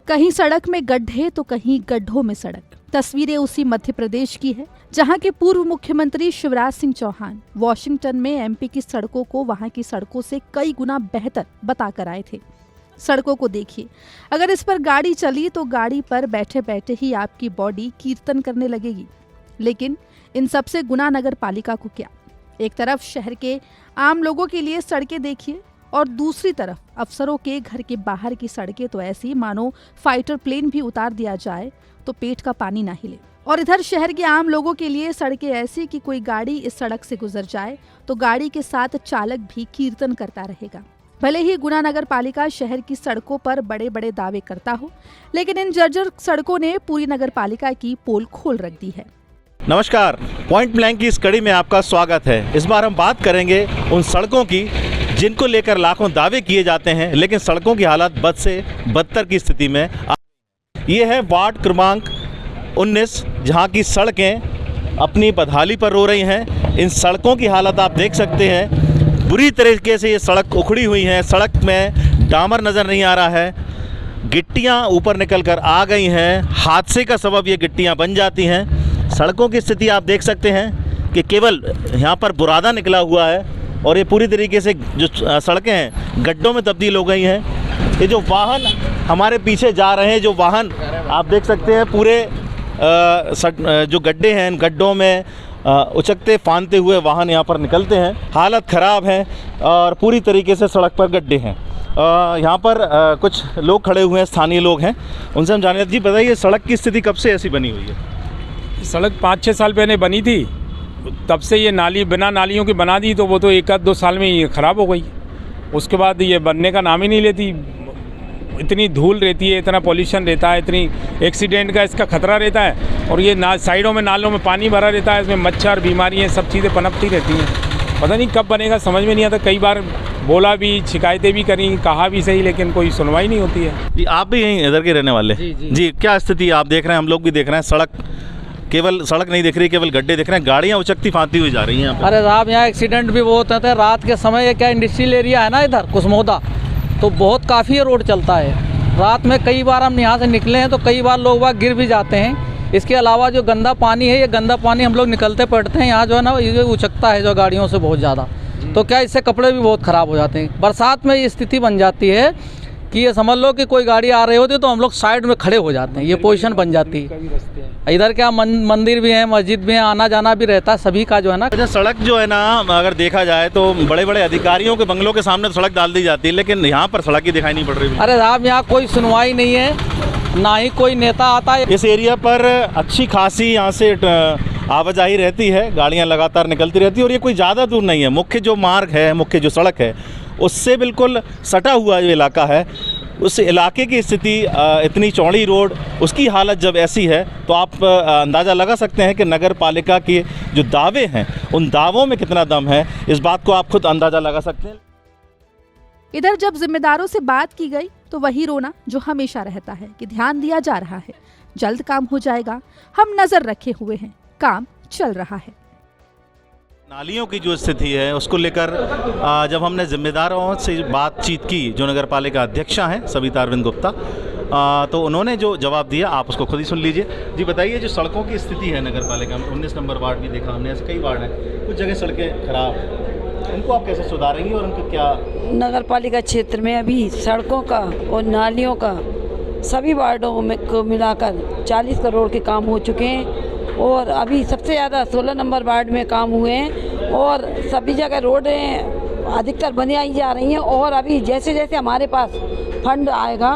कहीं सड़क में गड्ढे तो कहीं गड्ढों में सड़क। तस्वीरें उसी मध्य प्रदेश की है जहां के पूर्व मुख्यमंत्री शिवराज सिंह चौहान वॉशिंगटन में एमपी की सड़कों को वहां की सड़कों से कई गुना बेहतर बताकर आए थे। सड़कों को देखिए, अगर इस पर गाड़ी चली तो गाड़ी पर बैठे बैठे ही आपकी बॉडी कीर्तन करने लगेगी। लेकिन इन सबसे गुना नगर पालिका को क्या। एक तरफ शहर के आम लोगों के लिए सड़कें देखिए और दूसरी तरफ अफसरों के घर के बाहर की सड़कें तो ऐसी मानो फाइटर प्लेन भी उतार दिया जाए तो पेट का पानी ना हिले। और इधर शहर के आम लोगों के लिए सड़कें ऐसी कि कोई गाड़ी इस सड़क से गुजर जाए तो गाड़ी के साथ चालक भी कीर्तन करता रहेगा। भले ही गुना नगर पालिका शहर की सड़कों पर बड़े बड़े दावे करता हो, लेकिन इन जर्जर सड़कों ने पूरी नगर पालिका की पोल खोल रख दी है। नमस्कार, पॉइंट ब्लैंक की इस कड़ी में आपका स्वागत है। इस बार हम बात करेंगे उन सड़कों की जिनको लेकर लाखों दावे किए जाते हैं, लेकिन सड़कों की हालत बद से बदतर की स्थिति में। ये है वार्ड क्रमांक 19, जहां की सड़कें अपनी बदहाली पर रो रही हैं। इन सड़कों की हालत आप देख सकते हैं, बुरी तरीके से ये सड़क उखड़ी हुई है। सड़क में डामर नज़र नहीं आ रहा है, गिट्टियाँ ऊपर निकल कर आ गई हैं। हादसे का सबब ये गिट्टियाँ बन जाती हैं। सड़कों की स्थिति आप देख सकते हैं कि केवल यहाँ पर बुरादा निकला हुआ है और ये पूरी तरीके से जो सड़कें हैं गड्ढों में तब्दील हो गई हैं। ये जो वाहन हमारे पीछे जा रहे हैं, जो वाहन आप देख सकते हैं, पूरे जो गड्ढे हैं, इन गड्ढों में उचकते फांदते हुए वाहन यहाँ पर निकलते हैं। हालत ख़राब है और पूरी तरीके से सड़क पर गड्ढे हैं। यहाँ पर कुछ लोग खड़े हुए हैं, स्थानीय लोग हैं, उनसे हम जाने। जी बताइए, सड़क की स्थिति कब से ऐसी बनी हुई है? सड़क 5-6 साल पहले बनी थी, तब से ये नाली बिना नालियों की बना दी, तो वो तो 1-2 साल में ये ख़राब हो गई। उसके बाद ये बनने का नाम ही नहीं लेती। इतनी धूल रहती है, इतना पॉल्यूशन रहता है, इतनी एक्सीडेंट का इसका खतरा रहता है। और ये साइडों में नालों में पानी भरा रहता है, इसमें मच्छर, बीमारियाँ, सब चीज़ें पनपती रहती हैं। पता नहीं कब बनेगा, समझ में नहीं आता। कई बार बोला भी, शिकायतें भी करी, कहा भी सही, लेकिन कोई सुनवाई नहीं होती है। जी, आप भी यहीं इधर के रहने वाले? जी, क्या स्थिति आप देख रहे हैं? हम लोग भी देख रहे हैं। केवल सड़क नहीं दिख रही, केवल गड्ढे दिख रहे हैं, गाड़ियाँ उचकती फांती हुई जा रही हैं। अरे साहब, यहाँ एक्सीडेंट भी बहुत होते हैं रात के समय। ये क्या इंडस्ट्रियल एरिया है ना इधर कुसमोदा, तो बहुत काफ़ी रोड चलता है। रात में कई बार हम यहाँ से निकले हैं तो कई बार लोग वहाँ गिर भी जाते हैं। इसके अलावा जो गंदा पानी है, ये गंदा पानी हम लोग निकलते पड़ते हैं यहाँ, जो है ना, ये उचकता है जो गाड़ियों से बहुत ज़्यादा। तो क्या इससे कपड़े भी बहुत ख़राब हो जाते हैं। बरसात में ये स्थिति बन जाती है कि ये समझ लो कि कोई गाड़ी आ रही होती है तो हम लोग साइड में खड़े हो जाते हैं। ये पोजीशन बन जाती है। इधर क्या मंदिर भी है, मस्जिद भी है, आना जाना भी रहता है सभी का, जो है ना। अच्छा, सड़क जो है ना, अगर देखा जाए तो बड़े बड़े अधिकारियों के बंगलों के सामने तो सड़क डाल दी जाती है, लेकिन यहाँ पर सड़क ही दिखाई नहीं पड़ रही। अरे साहब, यहाँ कोई सुनवाई नहीं है, ना ही कोई नेता आता है। इस एरिया पर अच्छी खासी यहाँ से आवाजाही रहती है, गाड़ियाँ लगातार निकलती रहती है और ये कोई ज़्यादा दूर नहीं है। मुख्य जो मार्ग है, मुख्य जो सड़क है, उससे बिल्कुल सटा हुआ जो इलाका है, उस इलाके की स्थिति, इतनी चौड़ी रोड, उसकी हालत जब ऐसी है तो आप अंदाज़ा लगा सकते हैं कि नगर पालिका के जो दावे हैं उन दावों में कितना दम है। इस बात को आप खुद अंदाज़ा लगा सकते हैं। इधर जब जिम्मेदारों से बात की गई तो वही रोना जो हमेशा रहता है कि ध्यान दिया जा रहा है, जल्द काम हो जाएगा, हम नजर रखे हुए हैं, काम चल रहा है। नालियों की जो स्थिति है उसको लेकर जब हमने जिम्मेदारों से बातचीत की, जो नगर पालिका अध्यक्षा हैं सविता अरविंद गुप्ता, तो उन्होंने जो जवाब दिया आप उसको खुद ही सुन लीजिए। जी बताइए, जो सड़कों की स्थिति है नगर पालिका में, 19 नंबर वार्ड भी देखा हमने, ऐसे कई वार्ड हैं, कुछ जगह सड़कें खराब, उनको आप कैसे सुधारेंगी और उनको क्या? नगर पालिका क्षेत्र में अभी सड़कों का और नालियों का सभी वार्डों में को मिलाकर 40 करोड़ के काम हो चुके हैं और अभी सबसे ज़्यादा 16 नंबर वार्ड में काम हुए हैं और सभी जगह रोडें अधिकतर बनाई जा रही हैं। और अभी जैसे जैसे हमारे पास फंड आएगा,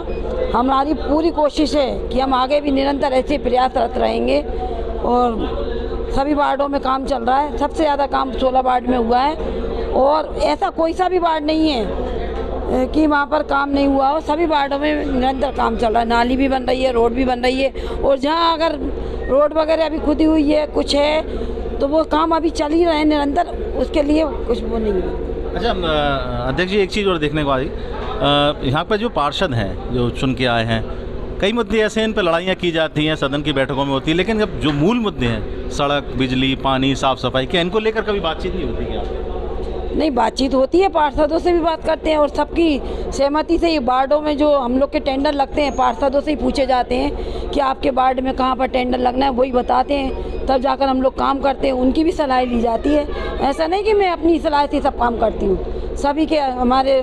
हमारी पूरी कोशिश है कि हम आगे भी निरंतर ऐसे प्रयासरत रहेंगे और सभी वार्डों में काम चल रहा है। सबसे ज़्यादा काम 16 वार्ड में हुआ है और ऐसा कोई सा भी वार्ड नहीं है कि वहाँ पर काम नहीं हुआ हो। सभी वार्डों में निरंतर काम चल रहा है, नाली भी बन रही है, रोड भी बन रही है और जहाँ अगर रोड वगैरह अभी खुदी हुई है, कुछ है, तो वो काम अभी चल ही रहे हैं निरंतर, उसके लिए कुछ वो नहीं है। अच्छा अध्यक्ष जी, एक चीज़ और देखने को आई, यहाँ पर जो पार्षद हैं जो चुन के आए हैं, कई मुद्दे ऐसे हैं, इन पर लड़ाइयाँ की जाती हैं, सदन की बैठकों में होती है, लेकिन जब जो मूल मुद्दे हैं, सड़क, बिजली, पानी, साफ़ सफाई, क्या इनको लेकर कभी बातचीत नहीं होती क्या? नहीं, बातचीत होती है, पार्षदों से भी बात करते हैं और सबकी सहमति से ये वार्डों में जो हम लोग के टेंडर लगते हैं पार्षदों से ही पूछे जाते हैं कि आपके वार्ड में कहाँ पर टेंडर लगना है, वही बताते हैं, तब जाकर हम लोग काम करते हैं, उनकी भी सलाह ली जाती है। ऐसा नहीं कि मैं अपनी सलाह से सब काम करती हूँ, सभी के हमारे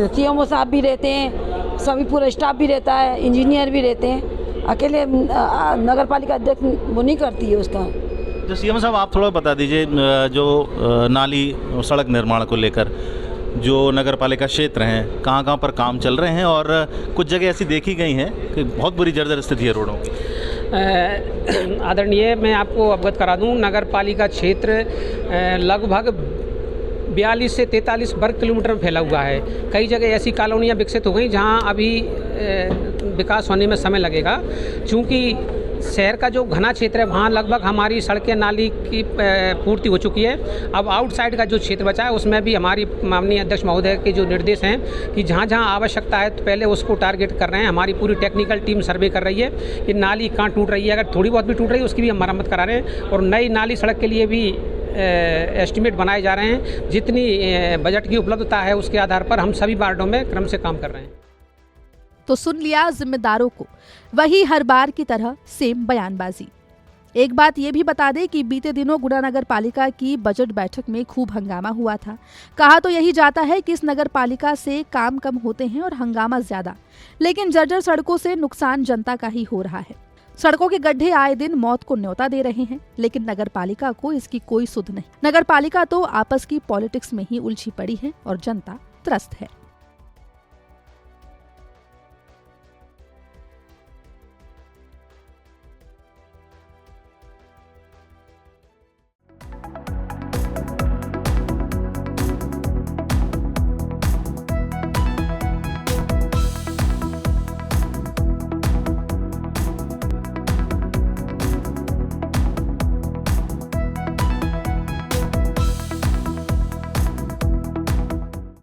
CMO साहब भी रहते हैं, सभी पूरा स्टाफ भी रहता है, इंजीनियर भी रहते हैं, अकेले नगर पालिका अध्यक्ष वो नहीं करती है उसका। जो CM साहब आप थोड़ा बता दीजिए, जो नाली सड़क निर्माण को लेकर जो नगर पालिका क्षेत्र हैं कहाँ पर काम चल रहे हैं, और कुछ जगह ऐसी देखी गई हैं कि बहुत बुरी जर्जर स्थिति है रोडों की। आदरणीय, मैं आपको अवगत करा दूं, नगर पालिका क्षेत्र लगभग 42 से 43 वर्ग किलोमीटर में फैला हुआ है। कई जगह ऐसी कॉलोनियाँ विकसित हो गई जहां अभी विकास होने में समय लगेगा, क्योंकि शहर का जो घना क्षेत्र है वहाँ लगभग हमारी सड़कें नाली की पूर्ति हो चुकी है। अब आउटसाइड का जो क्षेत्र बचा है उसमें भी हमारी माननीय अध्यक्ष महोदय के जो निर्देश हैं कि जहाँ जहाँ आवश्यकता है तो पहले उसको टारगेट कर रहे हैं। हमारी पूरी टेक्निकल टीम सर्वे कर रही है कि नाली कहाँ टूट रही है, अगर थोड़ी बहुत भी टूट रही है उसकी भी हम मरम्मत करा रहे हैं, और नई नाली सड़क के लिए भी एस्टिमेट बनाए जा रहे हैं। जितनी बजट की उपलब्धता है उसके आधार पर हम सभी वार्डों में क्रम से काम कर रहे हैं। तो सुन लिया जिम्मेदारों को, वही हर बार की तरह सेम बयानबाजी। एक बात ये भी बता दें कि बीते दिनों गुना नगर पालिका की बजट बैठक में खूब हंगामा हुआ था। कहा तो यही जाता है कि इस नगर पालिका से काम कम होते हैं और हंगामा ज्यादा, लेकिन जर्जर सड़कों से नुकसान जनता का ही हो रहा है। सड़कों के गड्ढे आए दिन मौत को न्योता दे रहे हैं, लेकिन नगर पालिका को इसकी कोई सुध नहीं। नगर पालिका तो आपस की पॉलिटिक्स में ही उलझी पड़ी है और जनता त्रस्त है।